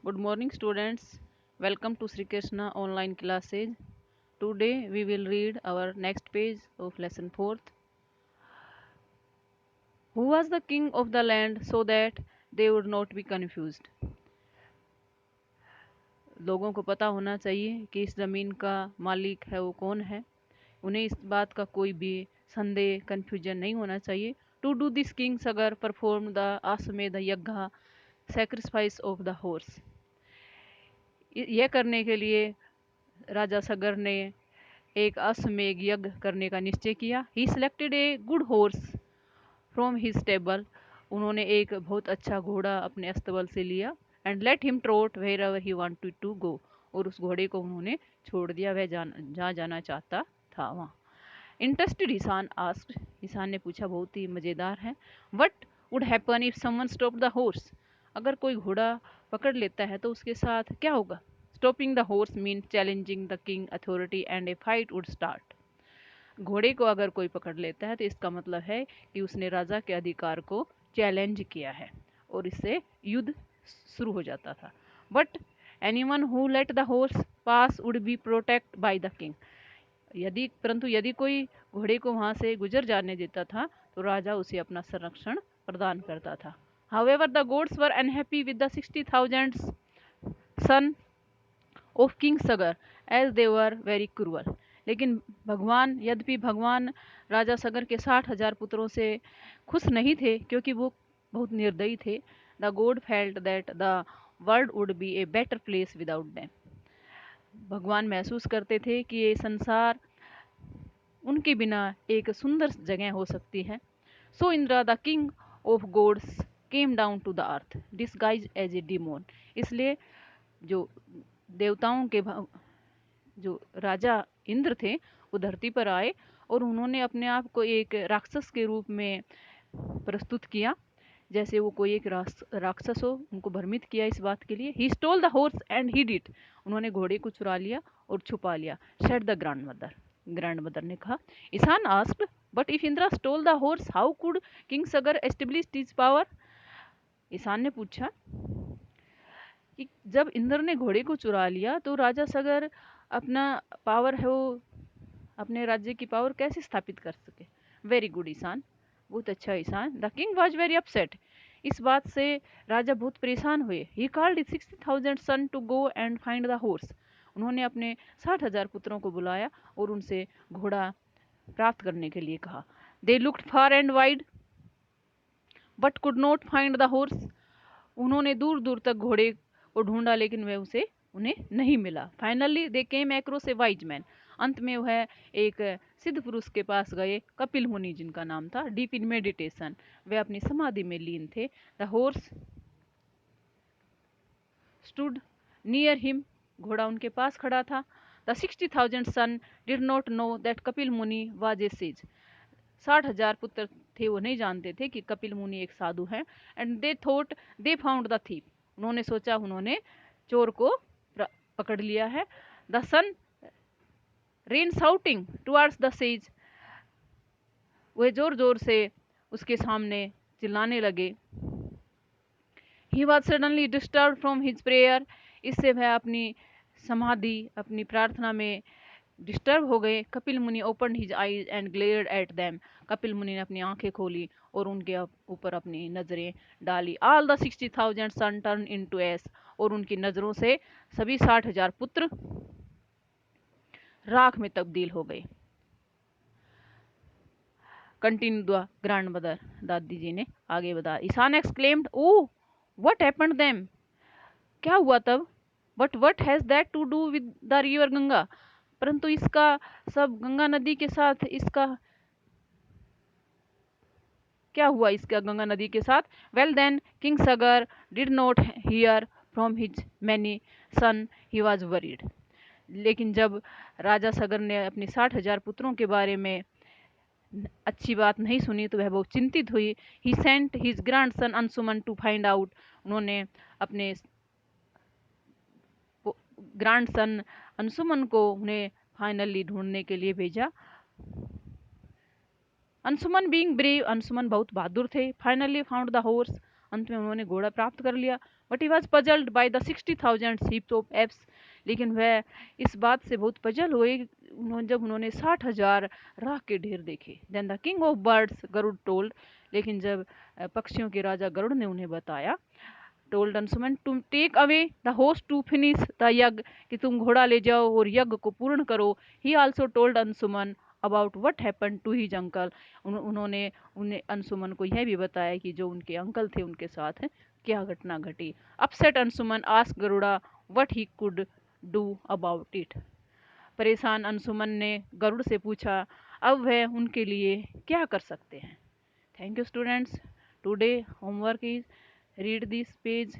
Good morning, students. Welcome to Sri Krishna online classes. Today we will read our next page of lesson 4th. Who was the king of the land so that they would not be confused? लोगों को पता होना चाहिए कि इस ज़मीन का मालिक है वो कौन है। उन्हें इस बात का कोई भी संदेह कन्फ्यूजन नहीं होना चाहिए। To do this king Sagar perform the Ashwamedha yagya sacrifice of the horse. यह करने के लिए राजा सगर ने एक अश्वमेध यज्ञ करने का निश्चय किया। He selected a good horse from his stable. उन्होंने एक बहुत अच्छा घोड़ा अपने अस्तबल से लिया। And let him trot wherever he wanted to go. और उस घोड़े को उन्होंने छोड़ दिया, वह जहाँ जाना चाहता था वहाँ। इंटरेस्टेड हिसान आस्क्ड, हिसान ने पूछा, बहुत ही मज़ेदार है। What would happen if someone stop the horse. अगर कोई घोड़ा पकड़ लेता है तो उसके साथ क्या होगा? Stopping the horse mean challenging the king authority and A fight would start. घोड़े को अगर कोई पकड़ लेता है तो इसका मतलब है कि उसने राजा के अधिकार को चैलेंज किया है और इससे युद्ध शुरू हो जाता था। But anyone who let the horse pass would be protect by the king. परंतु यदि कोई घोड़े को वहां से गुजर जाने देता था तो राजा उसे अपना संरक्षण प्रदान करता था। However, the gods were unhappy with the 60,000 son of King Sagar as they were very cruel. लेकिन यद्यपि भगवान राजा सगर के 60,000 पुत्रों से खुश नहीं थे क्योंकि वो बहुत निर्दयी थे। The God felt that the world would be a better place without them. भगवान महसूस करते थे कि ये संसार उनके बिना एक सुंदर जगह हो सकती है। So Indra the king of gods came down to the earth disguise as a demon. इसलिए जो देवताओं के जो राजा इंद्र थे वो धरती पर आए और उन्होंने अपने आप को एक राक्षस के रूप में प्रस्तुत किया, जैसे वो कोई एक राक्षस हो। उनको भ्रमित किया इस बात के लिए। He stole the horse and hid it. उन्होंने घोड़े को चुरा लिया और छुपा लिया। शेड द ग्रैंड मदर ने कहा। Ishan asked, but if Indra stole the horse how could king Sagar establish his power. Ishan ने पूछा कि जब इंद्र ने घोड़े को चुरा लिया तो राजा सगर अपना पावर है वो अपने राज्य की पावर कैसे स्थापित कर सके। वेरी गुड ईशान, बहुत अच्छा Ishan. The king was very upset. इस बात से राजा बहुत परेशान हुए। He called 60,000 son to go and find the horse. उन्होंने अपने 60,000 पुत्रों को बुलाया और उनसे घोड़ा प्राप्त करने के लिए कहा। They looked far and wide but could not find the horse. उन्होंने दूर दूर तक घोड़े को ढूंढा लेकिन वह उन्हें नहीं मिला। Finally they came across A wise man. अंत में वह एक सिद्ध पुरुष के पास गए, कपिल मुनि जिनका नाम था। डीप इन मेडिटेशन, वे अपनी समाधि में लीन थे। The horse stood near him. घोड़ा उनके पास खड़ा था। The 60,000 son did not know that Kapil Muni was A says. 60,000 पुत्र थे, वो नहीं जानते थे कि कपिल मुनि एक साधु हैं। And they thought they found the thief. उन्होंने सोचा उन्होंने चोर को पकड़ लिया है। The son ran shouting towards the sage. वह जोर जोर से उसके सामने चिल्लाने लगे। He was suddenly disturb from his prayer. इससे वह अपनी समाधि अपनी प्रार्थना में डिस्टर्ब हो गए। कपिल मुनि open his eyes and glared at them. Kapil मुनि ने अपनी आंखें खोली और उनके ऊपर अपनी नजरें डाली। All the 60,000 son turn into ash. और उनकी नजरों से सभी 60,000 पुत्र राख में तब्दील हो गए। कंटिन्यू द ग्रैंड मदर, दादी जी ने आगे बताया। Ishan exclaimed, oh what happened them. क्या हुआ तब? But what has that to do with the river Ganga. परंतु इसका सब गंगा नदी के साथ इसका क्या हुआ इसका गंगा नदी के साथ? Well then king Sagar did not hear from his many son he was worried. लेकिन जब राजा सगर ने अपने 60,000 पुत्रों के बारे में अच्छी बात नहीं सुनी तो वह बहुत चिंतित हुई। He sent his grandson Anshuman to find out. उन्होंने अपने ग्रैंड सन अंशुमन को उन्हें फाइनली ढूंढने के लिए भेजा। अंशुमन बीइंग ब्रेव, अंशुमन बहुत बहादुर थे। Finally found the horse. अंत में उन्होंने घोड़ा प्राप्त कर लिया। But he was puzzled by the 60,000 heaps of apps, लेकिन वह इस बात से बहुत पजल हुए जब उन्होंने 60,000 राख के ढेर देखे। Then the king of birds Garud told, लेकिन जब पक्षियों के राजा गरुड़ ने उन्हें बताया, told Anshuman to take away the host to finish the yagya, कि तुम घोड़ा ले जाओ और यज्ञ को पूर्ण करो। He also told Anshuman about what happen to his uncle, उन्होंने उन्हें अंशुमन को यह भी बताया कि जो उनके अंकल थे उनके साथ क्या घटना घटी। Upset Anshuman ask Garuda what he could do about it, परेशान अंशुमन ने गरुड़ से पूछा अब वह उनके लिए क्या कर सकते हैं। Thank you students, today homework is read this page